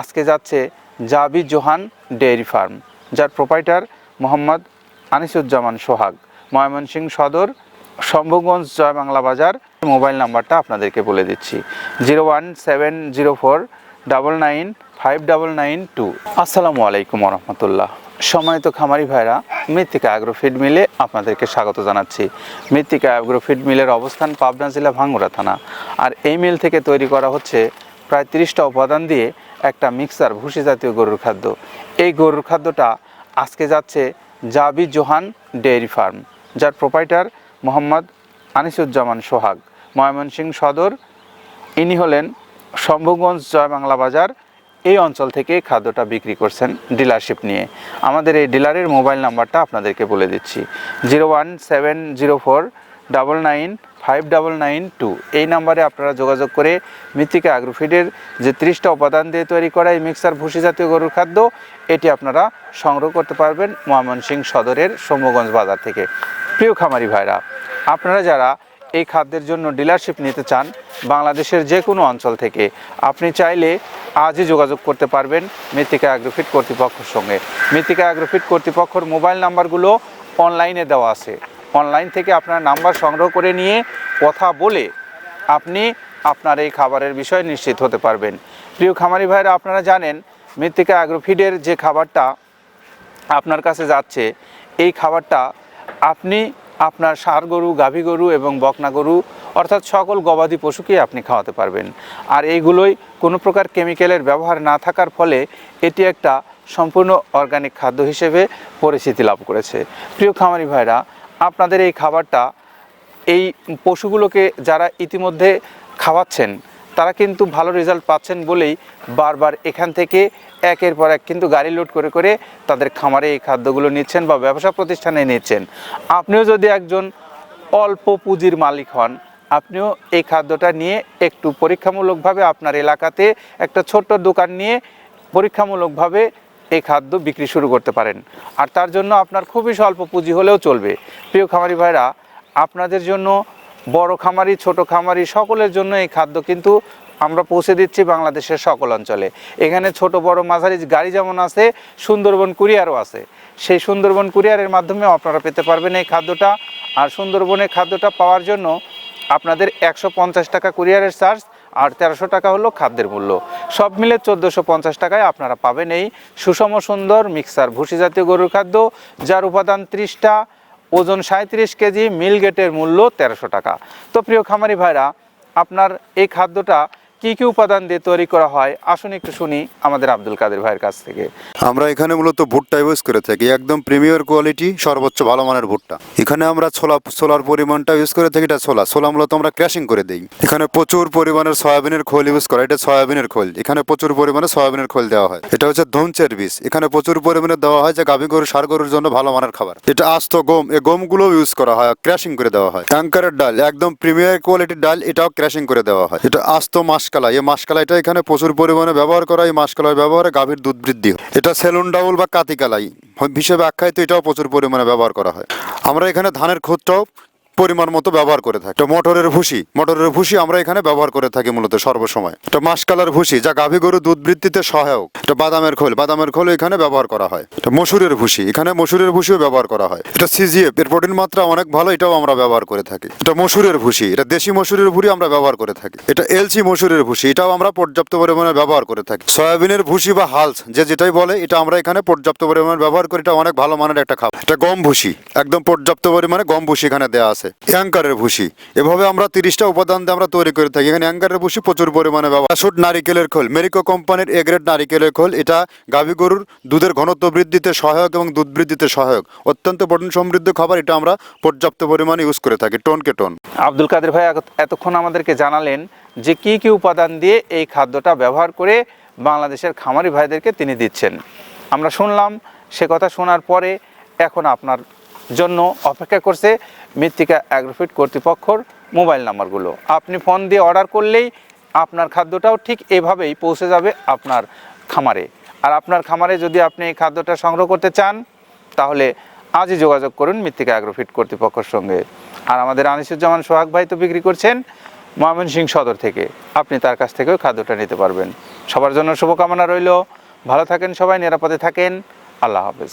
আজকে যাচ্ছে জাবি জোহান ডেয়ারি ফার্ম, যার প্রোপাইটার মোহাম্মদ আনিসুজ্জামান সোহাগ, ময়মনসিংহ সদর, শম্ভুগঞ্জ, জয় বাংলা বাজার। মোবাইল নাম্বারটা আপনাদেরকে বলে দিচ্ছি 01704995992। আসসালামু আলাইকুম রহমতুল্লাহ। সম্মানিত খামারি ভাইরা, মৃত্তিকা অ্যাগ্রো ফিড মিলে আপনাদেরকে স্বাগত জানাচ্ছি। মৃত্তিকা অ্যাগ্রো ফিড মিলের অবস্থান পাবনা জেলা ভাঙ্গুড়া থানা। আর এই মিল থেকে তৈরি করা হচ্ছে প্রায় 30টা উপাদান দিয়ে একটা মিক্সার ভুসি জাতীয় গরুর খাদ্য। এই গরুর খাদ্যটা আজকে যাচ্ছে জাবি জোহান ডেয়ারি ফার্ম, যার প্রোপাইটার মোহাম্মদ আনিসুজ্জামান সোহাগ, ময়মনসিংহ সদর। ইনি হলেন শম্ভুগঞ্জ, জয় বাংলা বাজার এই অঞ্চল থেকে খাদ্যটা বিক্রি করছেন ডিলারশিপ নিয়ে। আমাদের এই ডিলারের মোবাইল নাম্বারটা আপনাদেরকে বলে দিচ্ছি 01704995992। এই নাম্বারে আপনারা যোগাযোগ করে মৃত্তিকা অ্যাগ্রো ফিডের যে 30টা উপাদান দিয়ে তৈরি করা এই মিক্সার ভুসি জাতীয় গরুর খাদ্য, এটি আপনারা সংগ্রহ করতে পারবেন ময়মনসিংহ সদরের শম্ভুগঞ্জ বাজার থেকে। প্রিয় খামারি ভাইরা, আপনারা যারা এই খাদ্যের জন্য ডিলারশিপ নিতে চান বাংলাদেশের যে কোনো অঞ্চল থেকে, আপনি চাইলে আজই যোগাযোগ করতে পারবেন মৃত্তিকা অ্যাগ্রো ফিড কর্তৃপক্ষের সঙ্গে। মৃত্তিকা অ্যাগ্রো ফিড কর্তৃপক্ষের মোবাইল নাম্বারগুলো অনলাইনে দেওয়া আছে। অনলাইন থেকে আপনার নাম্বার সংগ্রহ করে নিয়ে কথা বলে আপনি আপনার এই খাবারের বিষয়ে নিশ্চিত হতে পারবেন। প্রিয় খামারি ভাইরা, আপনারা জানেন মৃত্তিকা অ্যাগ্রো ফিডের যে খাবারটা আপনার কাছে যাচ্ছে, এই খাবারটা আপনি আপনার ষাঁড় গরু, গাভী গরু এবং বকনা গরু অর্থাৎ সকল গবাদি পশুকেই আপনি খাওয়াতে পারবেন। আর এইগুলোই কোনো প্রকার কেমিক্যালের ব্যবহার না থাকার ফলে এটি একটা সম্পূর্ণ অর্গানিক খাদ্য হিসেবে পরিচিতি লাভ করেছে। প্রিয় খামারি ভাইরা, আপনাদের এই খাবারটা এই পশুগুলোকে যারা ইতিমধ্যে খাওয়াচ্ছেন তারা কিন্তু ভালো রেজাল্ট পাচ্ছেন বলেই বারবার এখান থেকে একের পর এক কিন্তু গাড়ি লোড করে করে তাদের খামারে এই খাদ্যগুলো নিচ্ছেন বা ব্যবসা প্রতিষ্ঠানে নিচ্ছেন। আপনিও যদি একজন অল্প পুঁজির মালিক হন, আপনিও এই খাদ্যটা নিয়ে একটু পরীক্ষামূলকভাবে আপনার এলাকাতে একটা ছোট্ট দোকান নিয়ে পরীক্ষামূলকভাবে এই খাদ্য বিক্রি শুরু করতে পারেন। আর তার জন্য আপনার খুবই স্বল্প পুঁজি হলেও চলবে। প্রিয় খামারি ভাইরা, আপনাদের জন্য বড় খামারি, ছোট খামারি সকলের জন্য এই খাদ্য কিন্তু আমরা পৌঁছে দিচ্ছি বাংলাদেশের সকল অঞ্চলে। এখানে ছোট বড় মাঝারি গাড়ি যেমন আছে, সুন্দরবন কুরিয়ারও আছে। সেই সুন্দরবন কুরিয়ারের মাধ্যমেও আপনারা পেতে পারবেন এই খাদ্যটা। আর সুন্দরবনের খাদ্যটা পাওয়ার জন্য আপনাদের 150 টাকা কুরিয়ারের চার্জ আর 1300 টাকা হলো খাদ্যের মূল্য। সব মিলে 1450 টাকায় আপনারা পাবেন এই সুষম সুন্দর মিক্সার ভুসি জাতীয় গরুর খাদ্য, যার উপাদান 30টা, ওজন 37 কেজি, মিল গেটের মূল্য 1300 টাকা। তো প্রিয় খামারি ভাইরা, আপনার এই খাদ্যটা কি কি উপাদান দিয়ে তৈরি করা হয় আসুন একটু শুনি আমাদের আব্দুল কাদের ভাইয়ের কাছ থেকে। আমরা এখানে মূলত ভুট্টা ইউজ করে থাকি, একদম প্রিমিয়ার কোয়ালিটি, সর্বোচ্চ ভালো মানের ভুট্টা। এখানে আমরা ছোলার পরিমাণটা ইউজ করে থাকি। এটা ছোলা মূলত আমরা ক্র্যাশিং করে দিই। এখানে প্রচুর পরিমাণের সয়াবিনের খোল ইউজ করা, এটা সয়াবিনের খোল। এখানে প্রচুর পরিমাণে সয়াবিনের খোল দেওয়া হয়। এটা হচ্ছে ধনচের বীজ, এখানে প্রচুর পরিমাণে দেওয়া হয়, যে গাভী গরু, ষাঁড় গরুর জন্য ভালো মানের খাবার। এটা আস্ত গম, এই গমগুলো ইউজ করা হয়, ক্র্যাশিং করে দেওয়া হয়। অ্যাঙ্কারের ডাল, একদম প্রিমিয়ার কোয়ালিটির ডাল, এটাও ক্র্যাশিং করে দেওয়া হয়। এটা আস্ত মাসকলাই, এই মাসকলাই এখানে প্রচুর পরিমাণে ব্যবহার করা। এই মাসকলাই ব্যবহারে গাভীর দুধ বৃদ্ধি হয়। এটা সেলুন ডাউল বা কাতিকালাই হিসেবে আখ্যায়িত, এটাও প্রচুর পরিমাণে ব্যবহার করা হয়। আমরা এখানে ধানের খুদটাও পরিমাণ মতো ব্যবহার করে থাকি। এটা মটরের ভুসি আমরা এখানে ব্যবহার করে থাকি মূলত সর্বসময়। এটা মাসকালার ভুসি, যা গাভী গরু দুধ বৃদ্ধিতে সহায়ক। এটা বাদামের খোল এখানে ব্যবহার করা হয়। এটা মসুরের ভুসি, এখানে মসুরের ভুসিও ব্যবহার করা হয়। এটা সিজিএফ, এর প্রোটিন মাত্রা অনেক ভালো, এটাও আমরা ব্যবহার করে থাকি। এটা মসুরের ভুসি, এটা দেশি মসুরের ভুসি আমরা ব্যবহার করে থাকি। এটা এলচি মসুরের ভুসি, এটাও আমরা পর্যাপ্ত পরিমাণে ব্যবহার করে থাকি। সয়াবিনের ভুসি বা হালস যেটাই বলে, এটা আমরা এখানে পর্যাপ্ত পরিমাণে ব্যবহার করি। এটা অনেক ভালো মানের একটা খাবার। এটা গম ভুসি, একদম পর্যাপ্ত পরিমাণে গম ভুসি এখানে দেওয়া আছে। অ্যাঙ্কারের ভুসি, এভাবে আমরা 30টা উপাদান দিয়ে আমরা তৈরি করে থাকি। এখানে অ্যাঙ্কারের ভুসি প্রচুর পরিমাণে ব্যবহার। নারিকেলের খোল, মেরিকো কোম্পানির এ গ্রেড নারিকেলের খোল, এটা গাভী গরুর দুধের ঘনত্ব বৃদ্ধিতে সহায়ক এবং দুধ বৃদ্ধিতে সহায়ক, অত্যন্ত প্রোটিন সমৃদ্ধ খাবার। এটা আমরা পর্যাপ্ত পরিমাণে ইউজ করে থাকি, টনকে টন। আব্দুল কাদের ভাই এতক্ষণ আমাদেরকে জানালেন যে কি কি উপাদান দিয়ে এই খাদ্যটা ব্যবহার করে বাংলাদেশের খামারি ভাইদেরকে তিনি দিচ্ছেন। আমরা শুনলাম, সে কথা শোনার পরে এখন আপনার জন্য অপেক্ষা করছে মৃত্তিকা অ্যাগ্রো ফিড কর্তৃপক্ষর মোবাইল নাম্বারগুলো। আপনি ফোন দিয়ে অর্ডার করলেই আপনার খাদ্যটাও ঠিক এভাবেই পৌঁছে যাবে আপনার খামারে। আর আপনার খামারে যদি আপনি এই খাদ্যটা সংগ্রহ করতে চান, তাহলে আজই যোগাযোগ করুন মৃত্তিকা অ্যাগ্রো ফিড কর্তৃপক্ষের সঙ্গে। আর আমাদের আনিসুজ্জামান সোহাগ ভাই তো বিক্রি করছেন ময়মনসিংহ সদর থেকে, আপনি তার কাছ থেকেও খাদ্যটা নিতে পারবেন। সবার জন্য শুভকামনা রইল। ভালো থাকেন সবাই, নিরাপদে থাকেন। আল্লাহ হাফেজ।